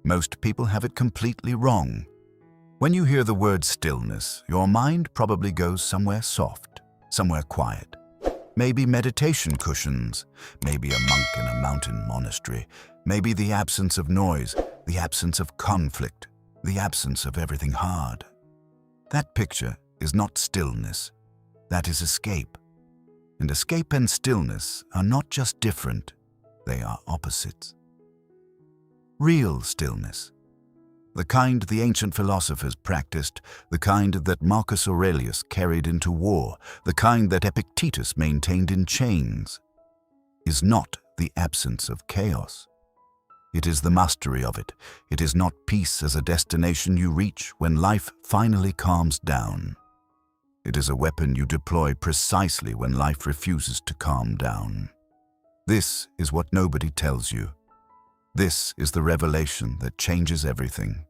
Most people have it completely wrong. When you hear the word stillness, your mind probably goes somewhere soft, somewhere quiet. Maybe meditation cushions, maybe a monk in a mountain monastery, maybe the absence of noise, the absence of conflict, the absence of everything hard. That picture is not stillness. That is escape. And escape and stillness are not just different, they are opposites. Real stillness, the kind the ancient philosophers practiced, the kind that Marcus Aurelius carried into war, the kind that Epictetus maintained in chains, is not the absence of chaos. It is the mastery of it. It is not peace as a destination you reach when life finally calms down. It is a weapon you deploy precisely when life refuses to calm down. This is what nobody tells you. This is the revelation that changes everything.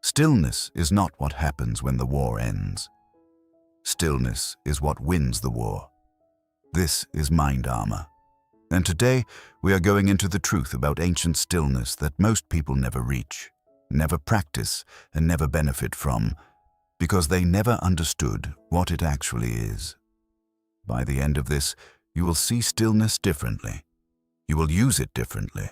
Stillness is not what happens when the war ends. Stillness is what wins the war. This is mind armor. And today, we are going into the truth about ancient stillness that most people never reach, never practice, and never benefit from, because they never understood what it actually is. By the end of this, you will see stillness differently. You will use it differently.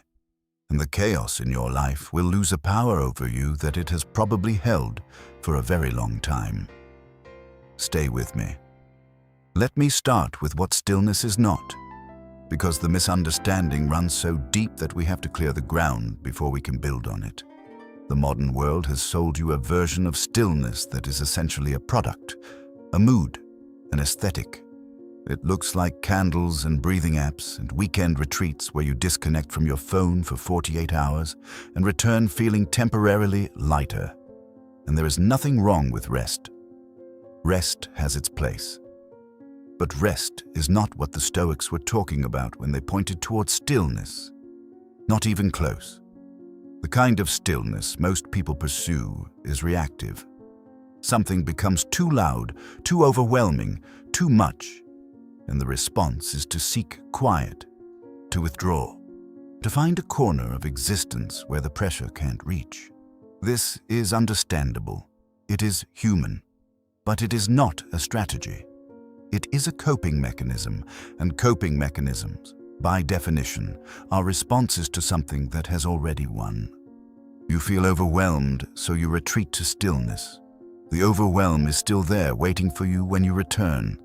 And the chaos in your life will lose a power over you that it has probably held for a very long time. Stay with me. Let me start with what stillness is not, because the misunderstanding runs so deep that we have to clear the ground before we can build on it. The modern world has sold you a version of stillness that is essentially a product, a mood, an aesthetic. It looks like candles and breathing apps and weekend retreats where you disconnect from your phone for 48 hours and return feeling temporarily lighter. And there is nothing wrong with rest. Rest has its place. But rest is not what the Stoics were talking about when they pointed towards stillness. Not even close. The kind of stillness most people pursue is reactive. Something becomes too loud, too overwhelming, too much, and the response is to seek quiet, to withdraw, to find a corner of existence where the pressure can't reach. This is understandable. It is human, but it is not a strategy. It is a coping mechanism, and coping mechanisms, by definition, are responses to something that has already won. You feel overwhelmed, so you retreat to stillness. The overwhelm is still there, waiting for you when you return.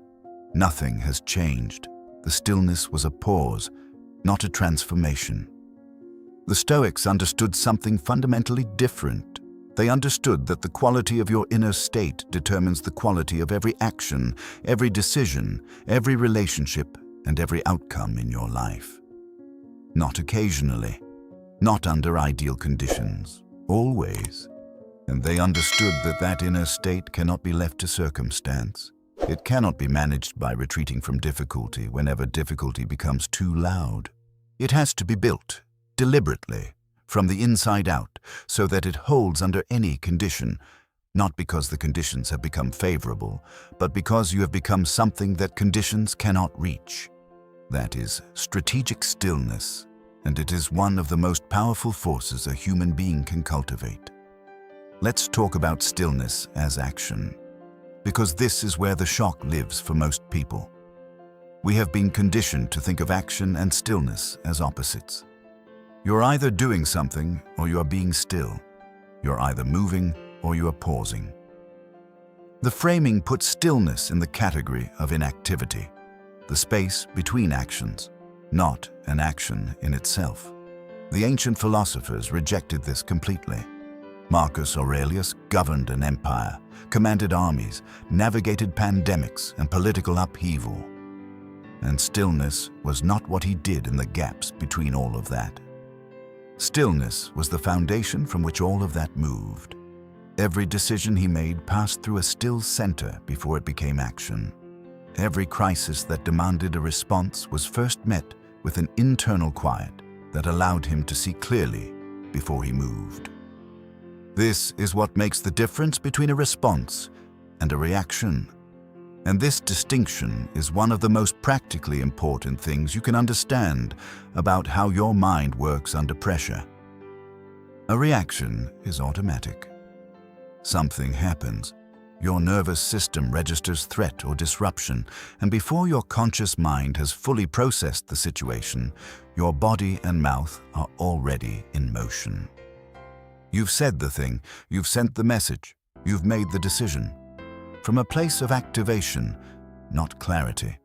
Nothing has changed. The stillness was a pause, not a transformation. The Stoics understood something fundamentally different. They understood that the quality of your inner state determines the quality of every action, every decision, every relationship, and every outcome in your life. Not occasionally, not under ideal conditions, always. And they understood that that inner state cannot be left to circumstance. It cannot be managed by retreating from difficulty whenever difficulty becomes too loud. It has to be built, deliberately, from the inside out, so that it holds under any condition, not because the conditions have become favorable, but because you have become something that conditions cannot reach. That is strategic stillness, and it is one of the most powerful forces a human being can cultivate. Let's talk about stillness as action, because this is where the shock lives for most people. We have been conditioned to think of action and stillness as opposites. You're either doing something or you are being still. You're either moving or you are pausing. The framing puts stillness in the category of inactivity, the space between actions, not an action in itself. The ancient philosophers rejected this completely. Marcus Aurelius governed an empire, commanded armies, navigated pandemics and political upheaval. And stillness was not what he did in the gaps between all of that. Stillness was the foundation from which all of that moved. Every decision he made passed through a still center before it became action. Every crisis that demanded a response was first met with an internal quiet that allowed him to see clearly before he moved. This is what makes the difference between a response and a reaction. And this distinction is one of the most practically important things you can understand about how your mind works under pressure. A reaction is automatic. Something happens. Your nervous system registers threat or disruption, and before your conscious mind has fully processed the situation, your body and mouth are already in motion. You've said the thing, you've sent the message, you've made the decision. From a place of activation, not clarity.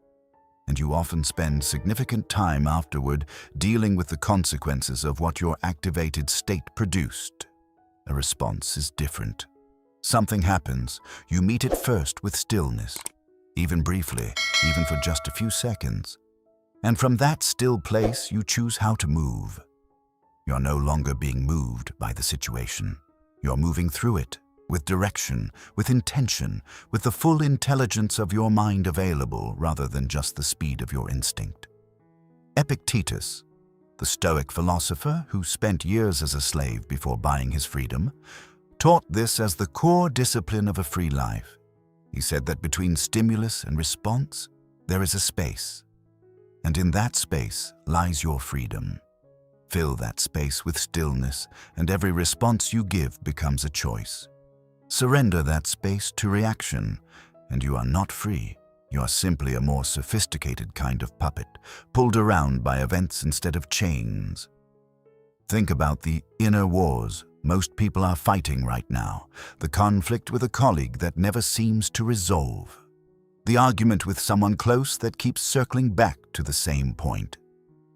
And you often spend significant time afterward dealing with the consequences of what your activated state produced. A response is different. Something happens, you meet it first with stillness, even briefly, even for just a few seconds. And from that still place, you choose how to move. You're no longer being moved by the situation. You're moving through it, with direction, with intention, with the full intelligence of your mind available rather than just the speed of your instinct. Epictetus, the Stoic philosopher who spent years as a slave before buying his freedom, taught this as the core discipline of a free life. He said that between stimulus and response, there is a space. And in that space lies your freedom. Fill that space with stillness, and every response you give becomes a choice. Surrender that space to reaction, and you are not free. You are simply a more sophisticated kind of puppet, pulled around by events instead of chains. Think about the inner wars most people are fighting right now, the conflict with a colleague that never seems to resolve, the argument with someone close that keeps circling back to the same point,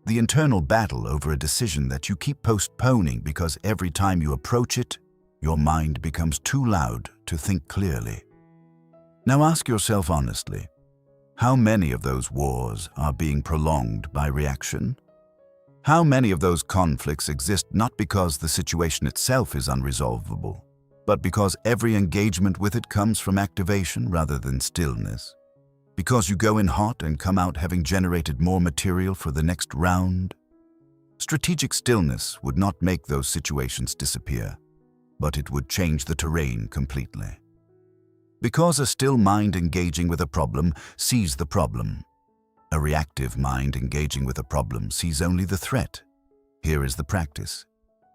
the internal battle over a decision that you keep postponing because every time you approach it, your mind becomes too loud to think clearly. Now ask yourself honestly, how many of those wars are being prolonged by reaction? How many of those conflicts exist not because the situation itself is unresolvable, but because every engagement with it comes from activation rather than stillness? Because you go in hot and come out having generated more material for the next round? Strategic stillness would not make those situations disappear, but it would change the terrain completely. Because a still mind engaging with a problem sees the problem. A reactive mind engaging with a problem sees only the threat. Here is the practice.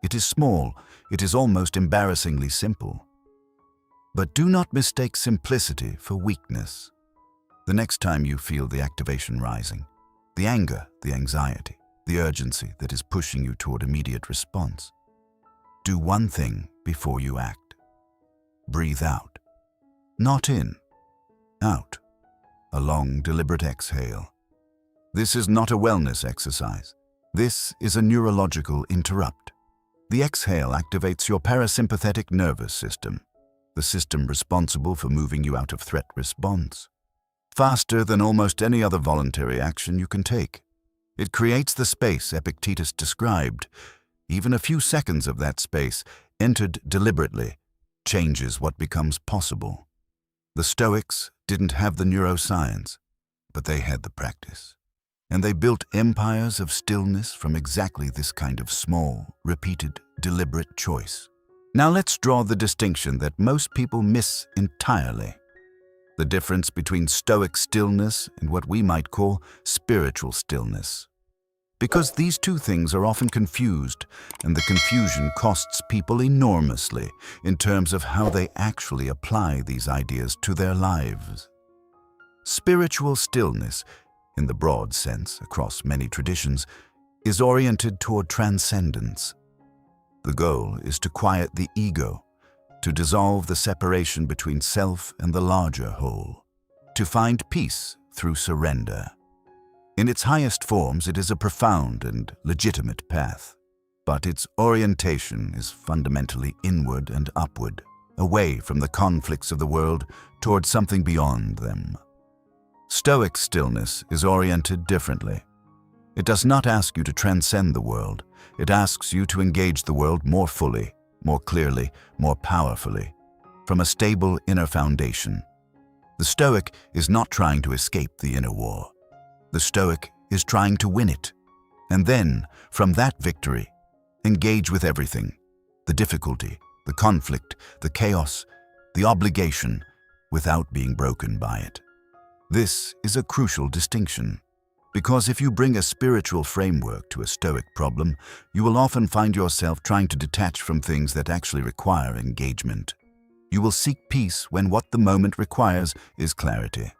It is small, it is almost embarrassingly simple. But do not mistake simplicity for weakness. The next time you feel the activation rising, the anger, the anxiety, the urgency that is pushing you toward immediate response, do one thing before you act. Breathe out. Not in, out. A long, deliberate exhale. This is not a wellness exercise. This is a neurological interrupt. The exhale activates your parasympathetic nervous system, the system responsible for moving you out of threat response, faster than almost any other voluntary action you can take. It creates the space Epictetus described. Even a few seconds of that space, entered deliberately, changes what becomes possible. The Stoics didn't have the neuroscience, but they had the practice. And they built empires of stillness from exactly this kind of small, repeated, deliberate choice. Now let's draw the distinction that most people miss entirely. The difference between Stoic stillness and what we might call spiritual stillness. Because these two things are often confused, and the confusion costs people enormously in terms of how they actually apply these ideas to their lives. Spiritual stillness, in the broad sense across many traditions, is oriented toward transcendence. The goal is to quiet the ego, to dissolve the separation between self and the larger whole, to find peace through surrender. In its highest forms, it is a profound and legitimate path, but its orientation is fundamentally inward and upward, away from the conflicts of the world toward something beyond them. Stoic stillness is oriented differently. It does not ask you to transcend the world. It asks you to engage the world more fully, more clearly, more powerfully, from a stable inner foundation. The Stoic is not trying to escape the inner war. The Stoic is trying to win it. And then, from that victory, engage with everything, the difficulty, the conflict, the chaos, the obligation, without being broken by it. This is a crucial distinction. Because if you bring a spiritual framework to a Stoic problem, you will often find yourself trying to detach from things that actually require engagement. You will seek peace when what the moment requires is clarity.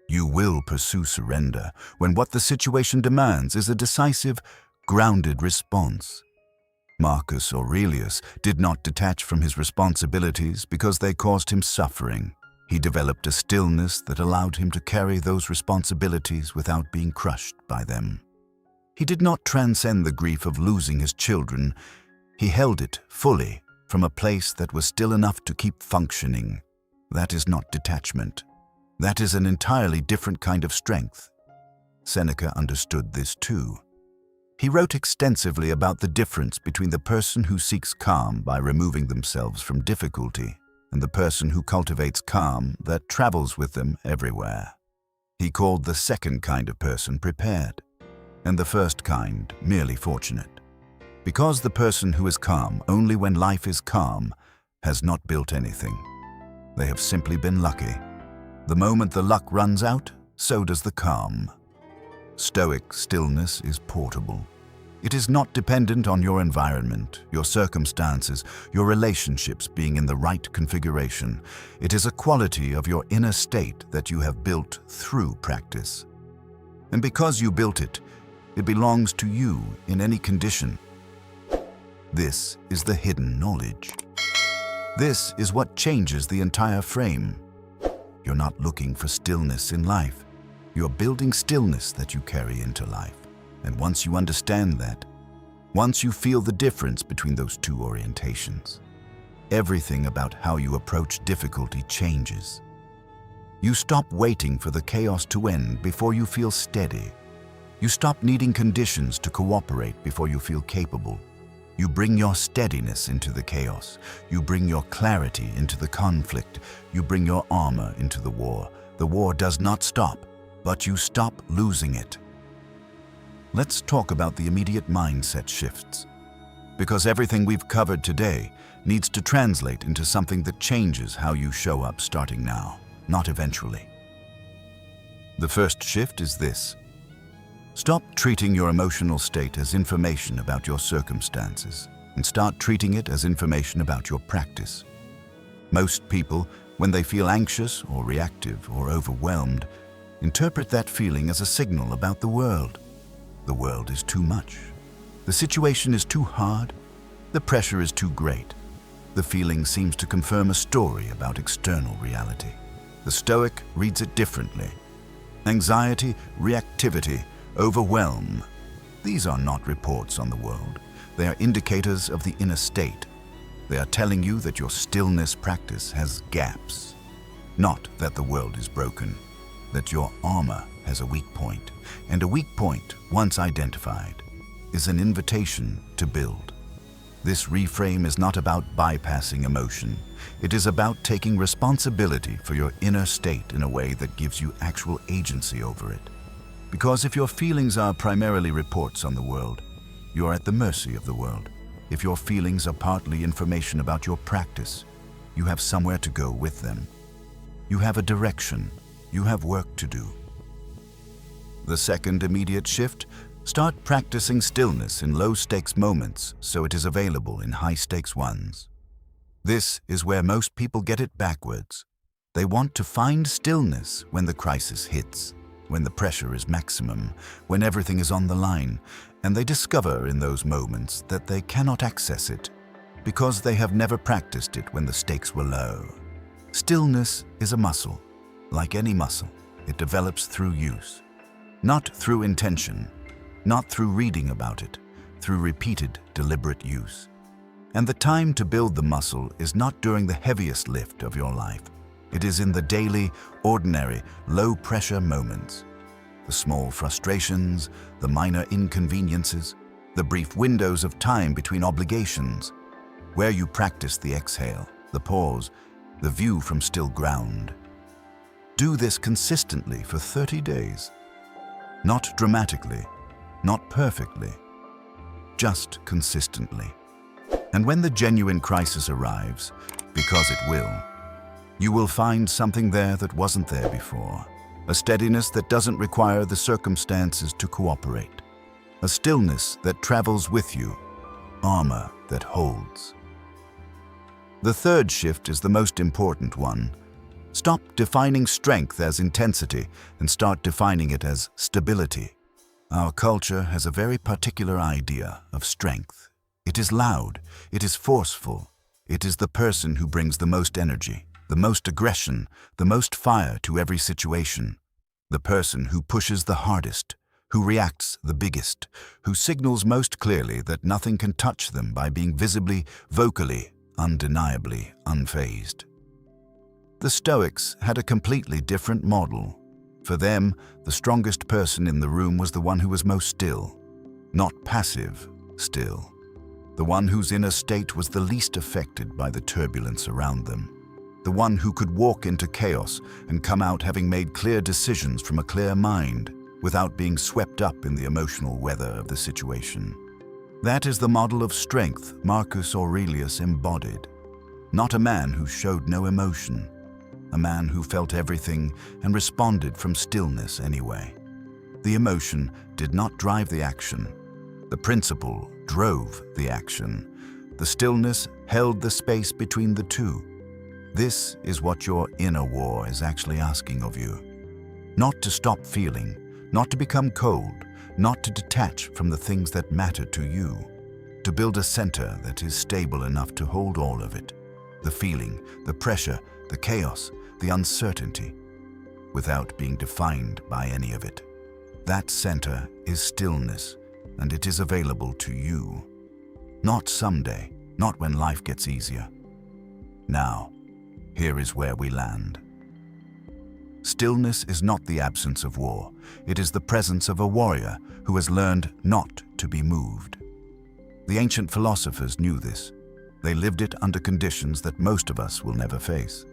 You will pursue surrender when what the situation demands is a decisive, grounded response. Marcus Aurelius did not detach from his responsibilities because they caused him suffering. He developed a stillness that allowed him to carry those responsibilities without being crushed by them. He did not transcend the grief of losing his children. He held it fully from a place that was still enough to keep functioning. That is not detachment. That is an entirely different kind of strength. Seneca understood this too. He wrote extensively about the difference between the person who seeks calm by removing themselves from difficulty and the person who cultivates calm that travels with them everywhere. He called the second kind of person prepared, and the first kind merely fortunate. Because the person who is calm only when life is calm has not built anything. They have simply been lucky. The moment the luck runs out, so does the calm. Stoic stillness is portable. It is not dependent on your environment, your circumstances, your relationships being in the right configuration. It is a quality of your inner state that you have built through practice. And because you built it, it belongs to you in any condition. This is the hidden knowledge. This is what changes the entire frame. You're not looking for stillness in life. You're building stillness that you carry into life. And once you understand that, once you feel the difference between those two orientations, everything about how you approach difficulty changes. You stop waiting for the chaos to end before you feel steady. You stop needing conditions to cooperate before you feel capable. You bring your steadiness into the chaos. You bring your clarity into the conflict. You bring your armor into the war. The war does not stop, but you stop losing it. Let's talk about the immediate mindset shifts. Because everything we've covered today needs to translate into something that changes how you show up starting now, not eventually. The first shift is this. Stop treating your emotional state as information about your circumstances and start treating it as information about your practice. Most people, when they feel anxious or reactive or overwhelmed, interpret that feeling as a signal about the world. The world is too much. The situation is too hard. The pressure is too great. The feeling seems to confirm a story about external reality. The Stoic reads it differently. Anxiety, reactivity, overwhelm. These are not reports on the world. They are indicators of the inner state. They are telling you that your stillness practice has gaps. Not that the world is broken, that your armor has a weak point. And a weak point, once identified, is an invitation to build. This reframe is not about bypassing emotion. It is about taking responsibility for your inner state in a way that gives you actual agency over it. Because if your feelings are primarily reports on the world, you are at the mercy of the world. If your feelings are partly information about your practice, you have somewhere to go with them. You have a direction. You have work to do. The second immediate shift, start practicing stillness in low-stakes moments so it is available in high-stakes ones. This is where most people get it backwards. They want to find stillness when the crisis hits, when the pressure is maximum, when everything is on the line, and they discover in those moments that they cannot access it because they have never practiced it when the stakes were low. Stillness is a muscle. Like any muscle, it develops through use. Not through intention, not through reading about it, through repeated, deliberate use. And the time to build the muscle is not during the heaviest lift of your life. It is in the daily, ordinary, low-pressure moments. The small frustrations, the minor inconveniences, the brief windows of time between obligations, where you practice the exhale, the pause, the view from still ground. Do this consistently for 30 days. Not dramatically, not perfectly, just consistently. And when the genuine crisis arrives, because it will, you will find something there that wasn't there before. a steadiness that doesn't require the circumstances to cooperate, a stillness that travels with you, armor that holds. The third shift is the most important one. Stop defining strength as intensity and start defining it as stability. Our culture has a very particular idea of strength. It is loud, it is forceful, it is the person who brings the most energy, the most aggression, the most fire to every situation, the person who pushes the hardest, who reacts the biggest, who signals most clearly that nothing can touch them by being visibly, vocally, undeniably unfazed. The Stoics had a completely different model. For them, the strongest person in the room was the one who was most still, not passive, still. The one whose inner state was the least affected by the turbulence around them. The one who could walk into chaos and come out having made clear decisions from a clear mind without being swept up in the emotional weather of the situation. That is the model of strength Marcus Aurelius embodied. Not a man who showed no emotion, a man who felt everything and responded from stillness anyway. The emotion did not drive the action. The principle drove the action. The stillness held the space between the two. This is what your inner war is actually asking of you. Not to stop feeling, not to become cold, not to detach from the things that matter to you. To build a center that is stable enough to hold all of it. The feeling, the pressure, the chaos, the uncertainty, without being defined by any of it. That center is stillness, and it is available to you. Not someday, not when life gets easier. Now, here is where we land. Stillness is not the absence of war. It is the presence of a warrior who has learned not to be moved. The ancient philosophers knew this. They lived it under conditions that most of us will never face.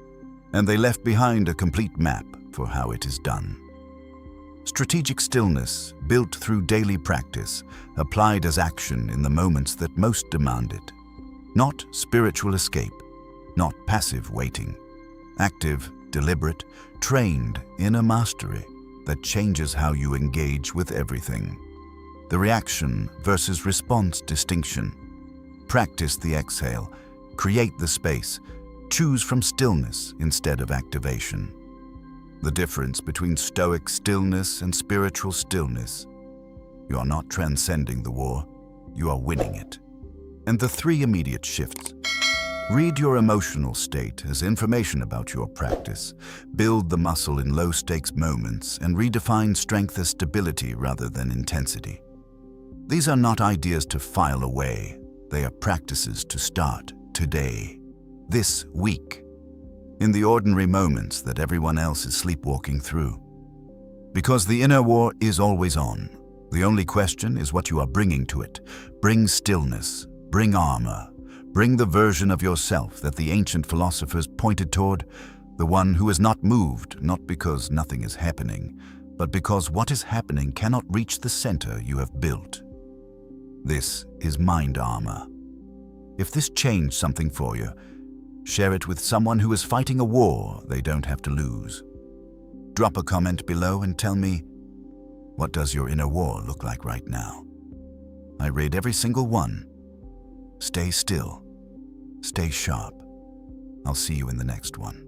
And they left behind a complete map for how it is done. Strategic stillness, built through daily practice, applied as action in the moments that most demand it. Not spiritual escape, not passive waiting. Active, deliberate, trained inner mastery that changes how you engage with everything. The reaction versus response distinction. Practice the exhale, create the space, choose from stillness instead of activation. The difference between Stoic stillness and spiritual stillness. You are not transcending the war, you are winning it. And the three immediate shifts. Read your emotional state as information about your practice. Build the muscle in low-stakes moments and redefine strength as stability rather than intensity. These are not ideas to file away. They are practices to start today, this week, in the ordinary moments that everyone else is sleepwalking through. Because the inner war is always on. The only question is what you are bringing to it. Bring stillness, bring armor. Bring the version of yourself that the ancient philosophers pointed toward, the one who is not moved, not because nothing is happening, but because what is happening cannot reach the center you have built. This is mind armor. If this changed something for you, share it with someone who is fighting a war they don't have to lose. Drop a comment below and tell me, what does your inner war look like right now? I read every single one. Stay still. Stay sharp. I'll see you in the next one.